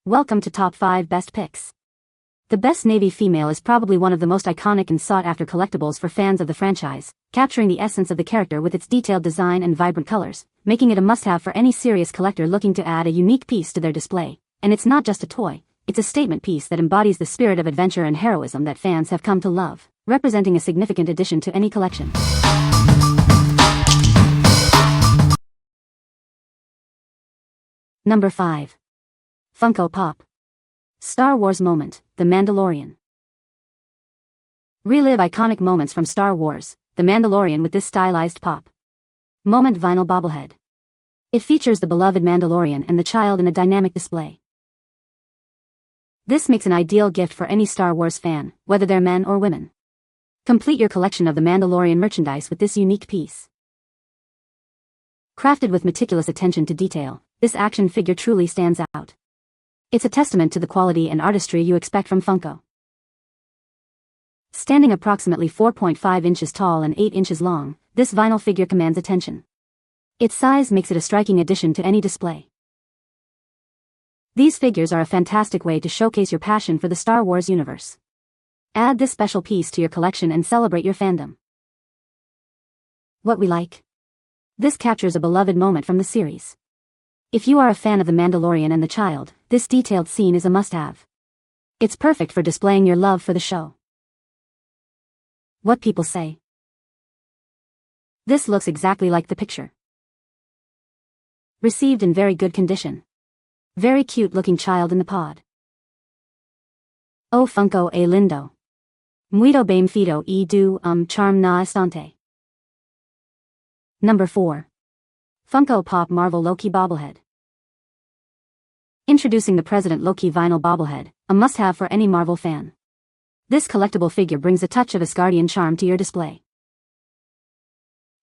Welcome to Top 5 Best Picks. The Best Navy Female is probably one of the most iconic and sought-after collectibles for fans of the franchise, capturing the essence of the character with its detailed design and vibrant colors, making it a must-have for any serious collector looking to add a unique piece to their display. And it's not just a toy, it's a statement piece that embodies the spirit of adventure and heroism that fans have come to love, representing a significant addition to any collection. Number 5. Funko Pop. Star Wars Moment, The Mandalorian. Relive iconic moments from Star Wars, The Mandalorian with this stylized pop. Moment vinyl bobblehead. It features the beloved Mandalorian and the child in a dynamic display. This makes an ideal gift for any Star Wars fan, whether they're men or women. Complete your collection of the Mandalorian merchandise with this unique piece. Crafted with meticulous attention to detail, this action figure truly stands out. It's a testament to the quality and artistry you expect from Funko. Standing approximately 4.5 inches tall and 8 inches long, this vinyl figure commands attention. Its size makes it a striking addition to any display. These figures are a fantastic way to showcase your passion for the Star Wars universe. Add this special piece to your collection and celebrate your fandom. What we like. This captures a beloved moment from the series. If you are a fan of The Mandalorian and the child, this detailed scene is a must-have. It's perfect for displaying your love for the show. What people say. This looks exactly like the picture. Received in very good condition. Very cute-looking child in the pod. Oh Funko e lindo. Muito bem feito e do charme na estante. Number 4. Funko Pop Marvel Loki Bobblehead. Introducing the President Loki vinyl bobblehead, a must-have for any Marvel fan. This collectible figure brings a touch of Asgardian charm to your display.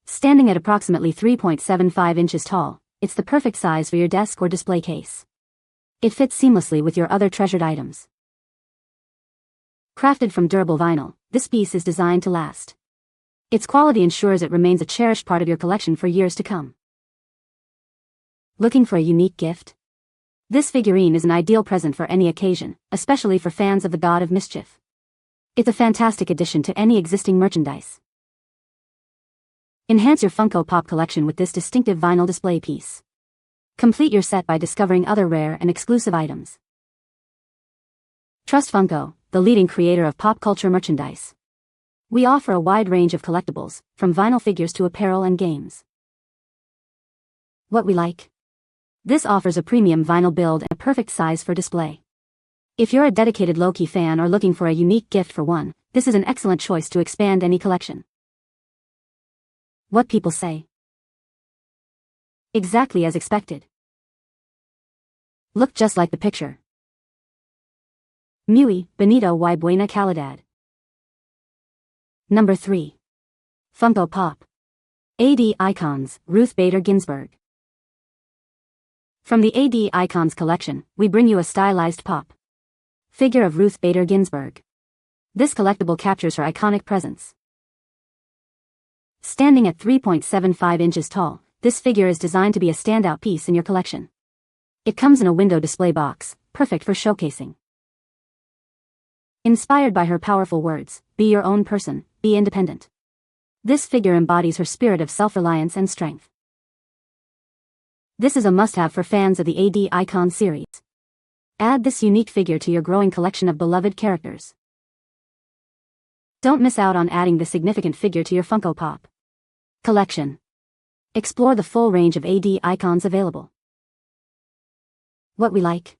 Standing at approximately 3.75 inches tall, it's the perfect size for your desk or display case. It fits seamlessly with your other treasured items. Crafted from durable vinyl, this piece is designed to last. Its quality ensures it remains a cherished part of your collection for years to come. Looking for a unique gift? This figurine is an ideal present for any occasion, especially for fans of the God of Mischief. It's a fantastic addition to any existing merchandise. Enhance your Funko Pop collection with this distinctive vinyl display piece. Complete your set by discovering other rare and exclusive items. Trust Funko, the leading creator of pop culture merchandise. We offer a wide range of collectibles, from vinyl figures to apparel and games. What we like. This offers a premium vinyl build and a perfect size for display. If you're a dedicated Loki fan or looking for a unique gift for one, this is an excellent choice to expand any collection. What people say. Exactly as expected. Look just like the picture. Muy bonito y buena calidad. Number 3. Funko Pop. AD Icons, Ruth Bader Ginsburg. From the AD Icons collection, we bring you a stylized pop figure of Ruth Bader Ginsburg. This collectible captures her iconic presence. Standing at 3.75 inches tall, this figure is designed to be a standout piece in your collection. It comes in a window display box, perfect for showcasing. Inspired by her powerful words, "Be your own person, be independent." This figure embodies her spirit of self-reliance and strength. This is a must-have for fans of the AD Icon series. Add this unique figure to your growing collection of beloved characters. Don't miss out on adding this significant figure to your Funko Pop collection. Explore the full range of AD Icons available. What we like.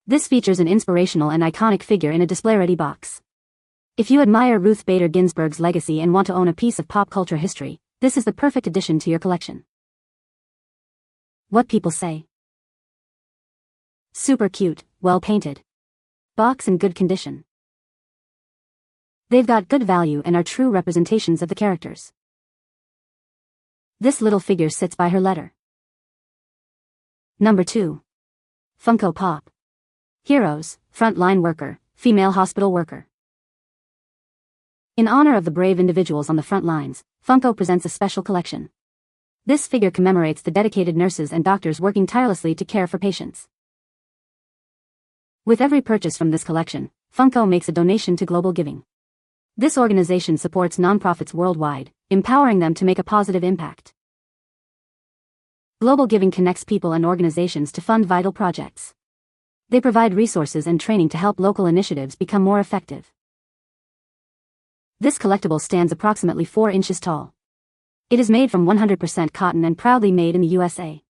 This features an inspirational and iconic figure in a display-ready box. If you admire Ruth Bader Ginsburg's legacy and want to own a piece of pop culture history, this is the perfect addition to your collection. What people say. Super cute, well painted. Box in good condition. They've got good value and are true representations of the characters. This little figure sits by her letter. Number 2. Funko Pop. Heroes, Frontline Worker, Female Hospital Worker. In honor of the brave individuals on the front lines, Funko presents a special collection. This figure commemorates the dedicated nurses and doctors working tirelessly to care for patients. With every purchase from this collection, Funko makes a donation to global giving. This organization supports nonprofits worldwide, empowering them to make a positive impact. Global giving connects people and organizations to fund vital projects. They provide resources and training to help local initiatives become more effective. This collectible stands approximately 4 inches tall. It is made from 100% cotton and proudly made in the USA.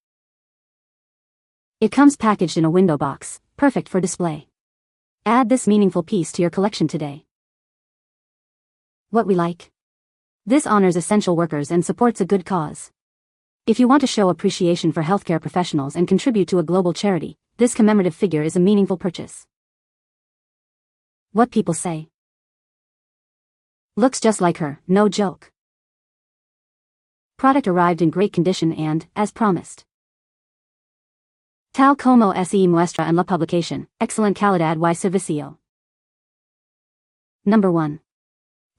It comes packaged in a window box, perfect for display. Add this meaningful piece to your collection today. What we like. This honors essential workers and supports a good cause. If you want to show appreciation for healthcare professionals and contribute to a global charity, this commemorative figure is a meaningful purchase. What people say. Looks just like her, no joke. Product arrived in great condition and, as promised. Tal como se muestra en la publicación, excelente calidad y servicio. Number 1.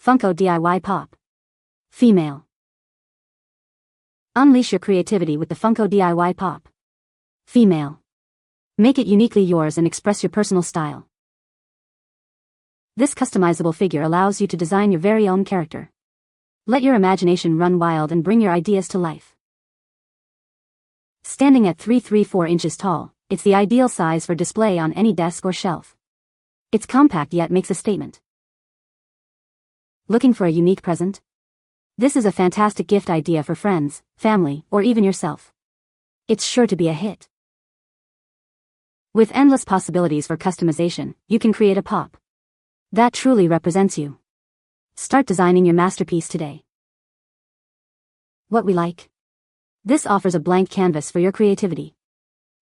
Funko DIY Pop. Female. Unleash your creativity with the Funko DIY Pop. Female. Make it uniquely yours and express your personal style. This customizable figure allows you to design your very own character. Let your imagination run wild and bring your ideas to life. Standing at 3.34 inches tall, it's the ideal size for display on any desk or shelf. It's compact yet makes a statement. Looking for a unique present? This is a fantastic gift idea for friends, family, or even yourself. It's sure to be a hit. With endless possibilities for customization, you can create a pop that truly represents you. Start designing your masterpiece today. What we like. This offers a blank canvas for your creativity.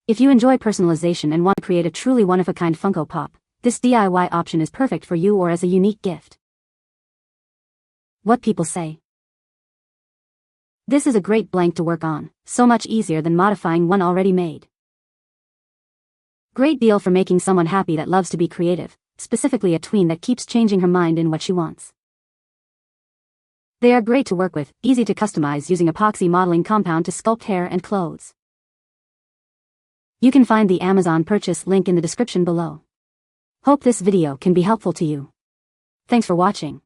If you enjoy personalization and want to create a truly one-of-a-kind Funko Pop, this DIY option is perfect for you or as a unique gift. What people say. This is a great blank to work on, so much easier than modifying one already made. Great deal for making someone happy that loves to be creative, specifically a tween that keeps changing her mind in what she wants. They are great to work with, easy to customize using epoxy modeling compound to sculpt hair and clothes. You can find the Amazon purchase link in the description below. Hope this video can be helpful to you. Thanks for watching.